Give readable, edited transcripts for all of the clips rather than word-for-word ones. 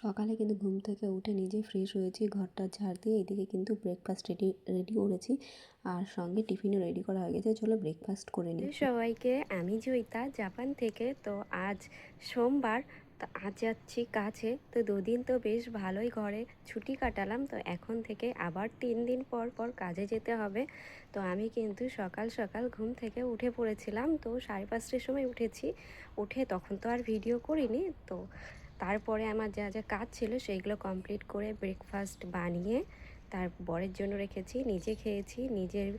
সকালে কিন্তু ঘুম থেকে উঠে নিজে ফ্রেশ হয়েছি, ঘরটা ঝাড় দিয়ে এদিকে কিন্তু ব্রেকফাস্ট রেডি করেছি আর সঙ্গে টিফিনও রেডি করা হয়ে গেছে। চলো ব্রেকফাস্ট করে নিই। সবাইকে, আমি জয়িতা, জাপান থেকে। তো আজ সোমবার, তো আজ যাচ্ছি কাছে। তো দুদিন তো বেশ ভালোই ঘরে ছুটি কাটালাম। তো এখন থেকে আবার 3 দিন পর পর কাজে যেতে হবে। তো আমি কিন্তু সকাল সকাল ঘুম থেকে উঠে পড়েছিলাম। তো 5:30টার সময় উঠেছি। উঠে তখন তো আর ভিডিও করিনি। তো তারপরে আমার যা যা কাজ ছিল সেইগুলো কমপ্লিট করে ব্রেকফাস্ট বানিয়ে তার বরের জন্য রেখেছি, নিজে খেয়েছি, নিজের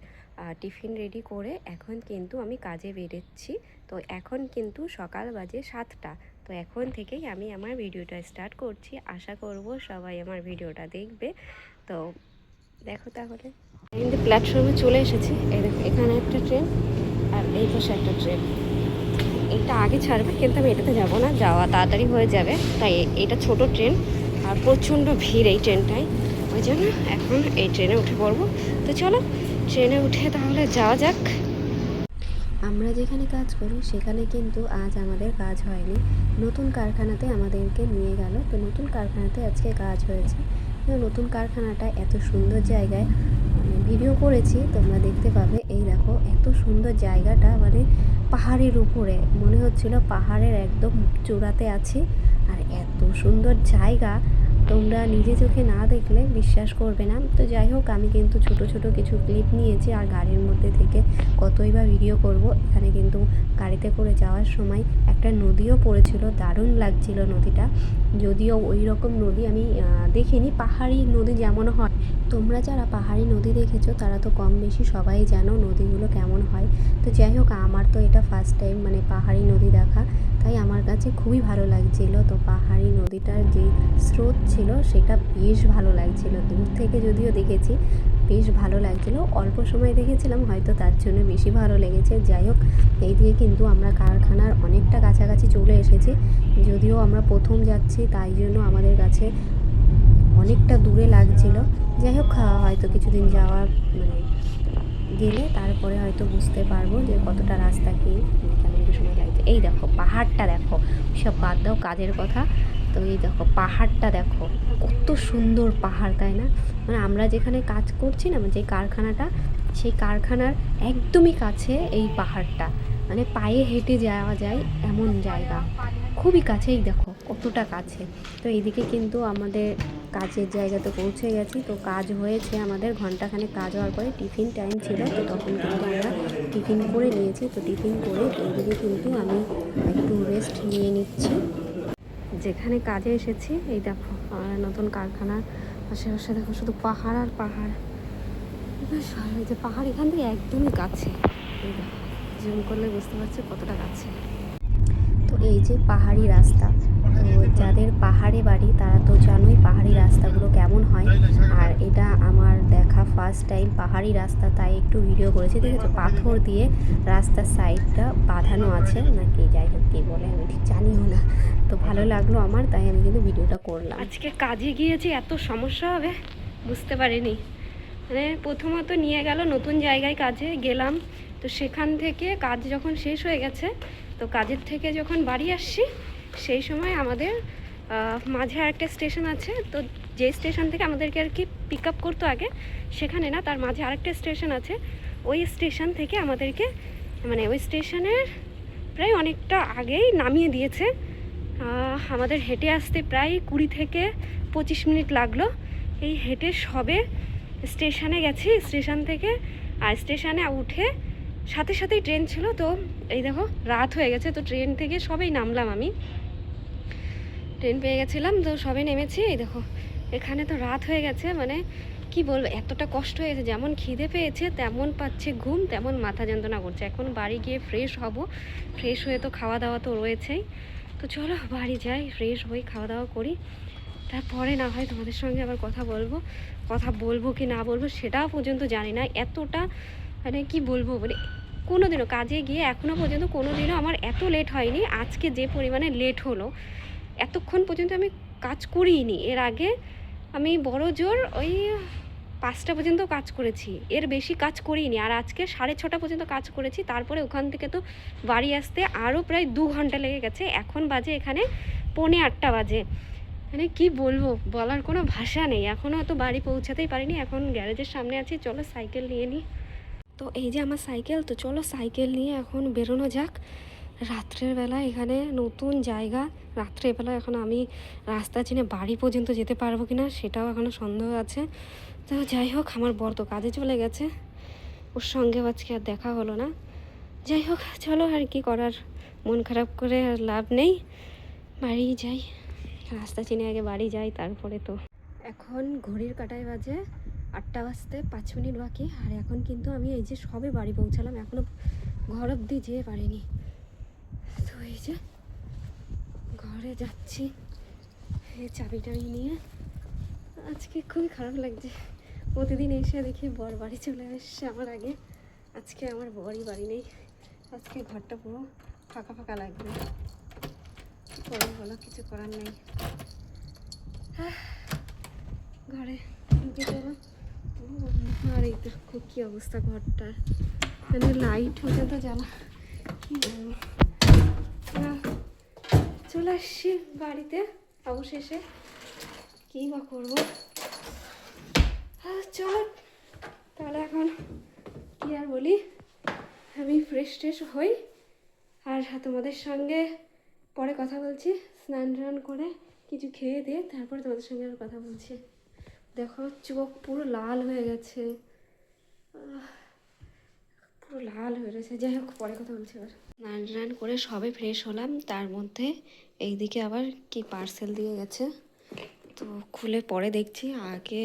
টিফিন রেডি করে এখন কিন্তু আমি কাজে বেরোচ্ছি। তো এখন কিন্তু সকাল বাজে 7টা। তো এখন থেকেই আমি আমার ভিডিওটা স্টার্ট করছি। আশা করব সবাই আমার ভিডিওটা দেখবে। তো দেখো তাহলে কিন্তু প্ল্যাটফর্মে চলে এসেছি। এই দেখো, এখানে একটা ট্রেন আর এই পাশে একটা ট্রেন। এটা আগে ছাড়বে, কিন্তু আমি এটাতে যাব না, যাওয়া তাড়াতাড়ি হয়ে যাবে। তাই এটা ছোট ট্রেন আর প্রচণ্ড ভিড় এই ট্রেনটায়, ওই জন্য এখন এই ট্রেনে উঠে পড়বো। তো চলো ট্রেনে উঠে তাহলে যাওয়া যাক। আমরা যেখানে কাজ করি সেখানে কিন্তু আজ আমাদের কাজ হয়নি, নতুন কারখানাতে আমাদেরকে নিয়ে গেল। তো নতুন কারখানাতে আজকে কাজ হয়েছে। নতুন কারখানাটা এত সুন্দর জায়গায়, ভিডিও করেছি, তোমরা দেখতে পাবে। এই দেখো, এত সুন্দর জায়গাটা, মানে পাহাড়ের উপরে, মনে হচ্ছিল পাহাড়ের একদম চূড়াতে আছি। আর এত সুন্দর জায়গা, তোমরা নিজে চোখে না দেখলে বিশ্বাস করবে না। তো যাই হোক, আমি কিন্তু ছোট ছোট কিছু ক্লিপ নিয়েছি আর গাড়ির মধ্যে থেকে কতই বা ভিডিও করব। এখানে কিন্তু গাড়িতে করে যাওয়ার সময় একটা নদীও পড়েছিল, দারুণ লাগছিল নদীটা। যদিও ওই রকম নদী আমি দেখিনি, পাহাড়ি নদী যেমন হয়। তোমরা যারা পাহাড়ি নদী দেখেছো তারা তো কম বেশি সবাই জানো নদীগুলো কেমন হয়। তো যাই হোক, আমার তো এটা ফার্স্ট টাইম মানে পাহাড়ি নদী দেখা, তাই আমার কাছে খুবই ভালো লাগছিল। তো পাহাড়ি নদীটার যে স্রোত ছিল সেটা বেশ ভালো লাগছিল, দূর থেকে যদিও দেখেছি বেশ ভালো লাগছিল। অল্প সময় দেখেছিলাম, হয়তো তার জন্য বেশি ভালো লেগেছে। যাই হোক, এই দিকে কিন্তু আমরা কারখানার অনেকটা কাছাকাছি চলে এসেছি। যদিও আমরা প্রথম যাচ্ছি, তাই জন্য আমাদের কাছে অনেকটা দূরে লাগছিল। যাই হোক, হয়তো কিছুদিন যাওয়া মানে গেলে তারপরে হয়তো বুঝতে পারবো যে কতটা রাস্তা কি, কেমন কি সময় লাগছে। এই দেখো পাহাড়টা দেখো, সব বাদ দাও কাজের কথা। তো এই দেখো পাহাড়টা দেখো, কত সুন্দর পাহাড়, তাই না? মানে আমরা যেখানে কাজ করছি না, যে কারখানাটা, সেই কারখানার একদমই কাছে এই পাহাড়টা, মানে পায়ে হেঁটে যাওয়া যায় এমন জায়গা, খুবই কাছেই। দেখো কতটা কাছে। তো এইদিকে কিন্তু আমাদের কাজের জায়গাতে পৌঁছে গেছি। তো কাজ হয়েছে আমাদের, ঘন্টাখানেক কাজ হওয়ার পরে টিফিন টাইম ছিল। তো তখন কিন্তু আমরা টিফিন করে নিয়েছি। তো টিফিন করে এইদিকে কিন্তু আমি একটু রেস্ট নিয়ে নিচ্ছি। যেখানে কাজে এসেছি, এই দেখো নতুন কারখানার আশেপাশে দেখো শুধু পাহাড় আর পাহাড়। এই যে পাহাড় এখান থেকে একদমই কাছে, এই দেখো জুম করলে বুঝতে পারছি কতটা কাছে। তো এই যে পাহাড়ি রাস্তা, তো যাদের পাহাড়ে বাড়ি তারা তো জানোই পাহাড়ি রাস্তাগুলো কেমন হয়। আর এটা আমার দেখা ফার্স্ট টাইম পাহাড়ি রাস্তা, তাই একটু ভিডিও করেছি। দেখেছো পাথর দিয়ে রাস্তার সাইডটা বাঁধানো আছে নাকি, যাই হোক কী বলে আমি ঠিক জানিও না। তো ভালো লাগলো আমার, তাই আমি কিন্তু ভিডিওটা করলাম। আজকে কাজে গিয়েছি, এত সমস্যা হবে বুঝতে পারিনি। মানে প্রথমত নিয়ে গেল নতুন জায়গায় কাজে গেলাম। তো সেখান থেকে কাজ যখন শেষ হয়ে গেছে, তো কাজের থেকে যখন বাড়ি আসছি, সেই সময় আমাদের মাঝে আরেকটা স্টেশন আছে। তো যে স্টেশন থেকে আমাদেরকে আর কি পিক আপ করতো আগে, সেখানে না, তার মাঝে আরেকটা স্টেশন আছে। ওই স্টেশন থেকে আমাদেরকে, মানে ওই স্টেশনের প্রায় অনেকটা আগেই নামিয়ে দিয়েছে। আমাদের হেঁটে আসতে প্রায় 20 থেকে 25 মিনিট লাগলো। এই হেঁটে সবে স্টেশনে গেছি, স্টেশন থেকে আর স্টেশনে উঠে সাথে সাথেই ট্রেন ছিল। তো এই দেখো রাত হয়ে গেছে। তো ট্রেন থেকে সবেই নামলাম, আমি ট্রেন পেয়ে গেছিলাম, তো সবে নেমেছি। এই দেখো এখানে তো রাত হয়ে গেছে, মানে কি বলবো, এতটা কষ্ট হয়েছে। যেমন খিদে পেয়েছে তেমন পাচ্ছে ঘুম, তেমন মাথা যন্ত্রণা করছে। এখন বাড়ি গিয়ে ফ্রেশ হব, ফ্রেশ হয়ে তো খাওয়া দাওয়া তো রয়েছেই। তো চলো বাড়ি যাই, ফ্রেশ হই, খাওয়া দাওয়া করি, তারপরে না হয় তোমাদের সঙ্গে আবার কথা বলবো। কথা বলবো কি না বলবো সেটাও পর্যন্ত জানি না। এতটা মানে কি বলবো, মানে কোনো দিনও কাজে গিয়ে এখনও পর্যন্ত কোনো দিনও আমার এত লেট হয়নি। আজকে যে পরিমাণে লেট হলো, এতক্ষণ পর্যন্ত আমি কাজ করিনি। এর আগে আমি বড় জোর ওই 5টা পর্যন্ত কাজ করেছি, এর বেশি কাজ করিনি। আর আজকে 6:30 পর্যন্ত কাজ করেছি। তারপরে ওখান থেকে তো বাড়ি আসতে আরও প্রায় 2 ঘন্টা লেগে গেছে। এখন বাজে এখানে 7:45 বাজে। মানে কি বলবো, বলার কোনো ভাষা নেই। এখনও তো বাড়ি পৌঁছাতেই পারিনি, এখন গ্যারেজের সামনে আছি, চলো সাইকেল নিয়ে নিই। তো এই যে আমার সাইকেল, তো চলো সাইকেল নিয়ে এখন বেরোনো যাক। রাত্রের বেলা এখানে নতুন জায়গা, রাত্রেবেলা এখন আমি রাস্তা চিনে বাড়ি পর্যন্ত যেতে পারবো কি না সেটাও এখনও সন্দেহ আছে। তো যাই হোক, আমার বর তো কাজে চলে গেছে, ওর সঙ্গেও আজকে আর দেখা হলো না। যাই হোক চলো, আর কি করার, মন খারাপ করে আর লাভ নেই, বাড়ি যাই। রাস্তা চিনে আগে বাড়ি যাই, তারপরে তো। এখন ঘড়ির কাঁটায় বাজে 8টা বাজতে 5 মিনিট বাকি, আর এখন কিন্তু আমি এই যে সবে বাড়ি পৌঁছালাম, এখনও ঘর অবধি যেয়ে পারিনি। তো এই যে ঘরে যাচ্ছি এই চাবিটা নিয়ে। আজকে খুবই খারাপ লাগছে, প্রতিদিন এসে দেখি বর বাড়ি চলে আসছে আমার আগে, আজকে আমার বরই বাড়ি নেই। আজকে ঘরটা পুরো ফাঁকা ফাঁকা লাগবে, পরে হলো, কিছু করার নেই। ঘরে ঢুকে যাবো, আর এই তো খুব কী অবস্থা ঘরটার, মানে লাইট হতে তো জ্বালা, কী বলবো। চলে আসছি বাড়িতে অবশেষে, কী বা করবো। চলো তাহলে এখন কী আর বলি, আমি ফ্রেশ ট্রেশ হই, আর তোমাদের সঙ্গে পরে কথা বলছি। স্নান টান করে কিছু খেয়ে দিয়ে তারপর তোমাদের সঙ্গে আর কথা বলছি। দেখো চোখ পুরো লাল হয়ে গেছে, পুরো লাল হয়ে রয়েছে। যাই হোক পরে কথা বলছি। এবার স্নান টান করে সবে ফ্রেশ হলাম, তার মধ্যে এইদিকে আবার কি পার্সেল দিয়ে গেছে, তো খুলে পরে দেখছি। আগে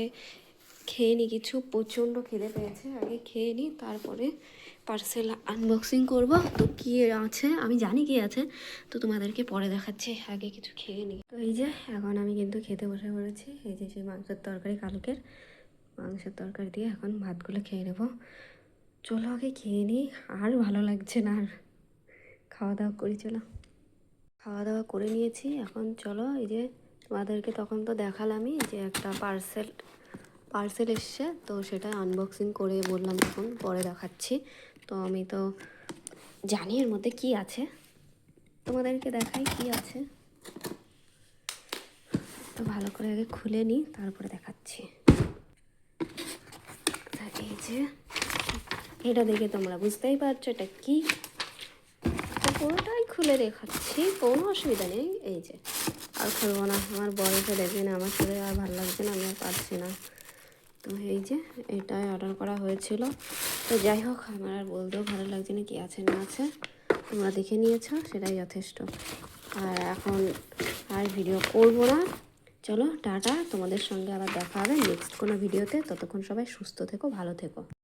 খেয়ে নিই কিছু, প্রচণ্ড খিদে পেয়েছে, আগে খেয়ে নিই তারপরে পার্সেল আনবক্সিং করব। তো কী আছে আমি জানি কী আছে, তো তোমাদেরকে পরে দেখাচ্ছি, আগে কিছু খেয়ে নিই। তো এই যে এখন আমি কিন্তু খেতে বসে পড়েছি, এই যে সেই মাংসের তরকারি, কালকের মাংসের তরকারি দিয়ে এখন ভাতগুলো খেয়ে নেব। চলো আগে খেয়ে নিই, আর ভালো লাগছে না আর, খাওয়া দাওয়া করি। চলো খাওয়া দাওয়া করে নিয়েছি, এখন চলো এই যে তোমাদেরকে তখন তো দেখালামই যে একটা পার্সেল এসছে, তো সেটা আনবক্সিং করে বললাম তখন, পরে দেখাচ্ছি। তো আমি তো জানি এর মধ্যে কী আছে, তোমাদেরকে দেখাই কী আছে। তো ভালো করে আগে খুলে নিই তারপরে দেখাচ্ছি। তা এই যে এটা দেখে তোমরা বুঝতেই পারছো এটা কী, তো পুরোটাই খুলে দেখাচ্ছি, কোনো অসুবিধা নেই। এই যে আর খুলবো না, আমার বয়সে দেখবে না, আমার শরীর আর ভালো লাগছে না, আমি আর পারছি না। তো এই যে এটাই অর্ডার করা হয়েছিল। তো যাই হোক, আমার আর বলতেও ভালো লাগছে না কী আছে না আছে, তোমরা দেখে নিয়েছো, সেটাই যথেষ্ট। আর এখন আর ভিডিও করব না, চলো টাটা, তোমাদের সঙ্গে আবার দেখা হবে নেক্সট কোনো ভিডিওতে। ততক্ষণ সবাই সুস্থ থেকো, ভালো থেকো।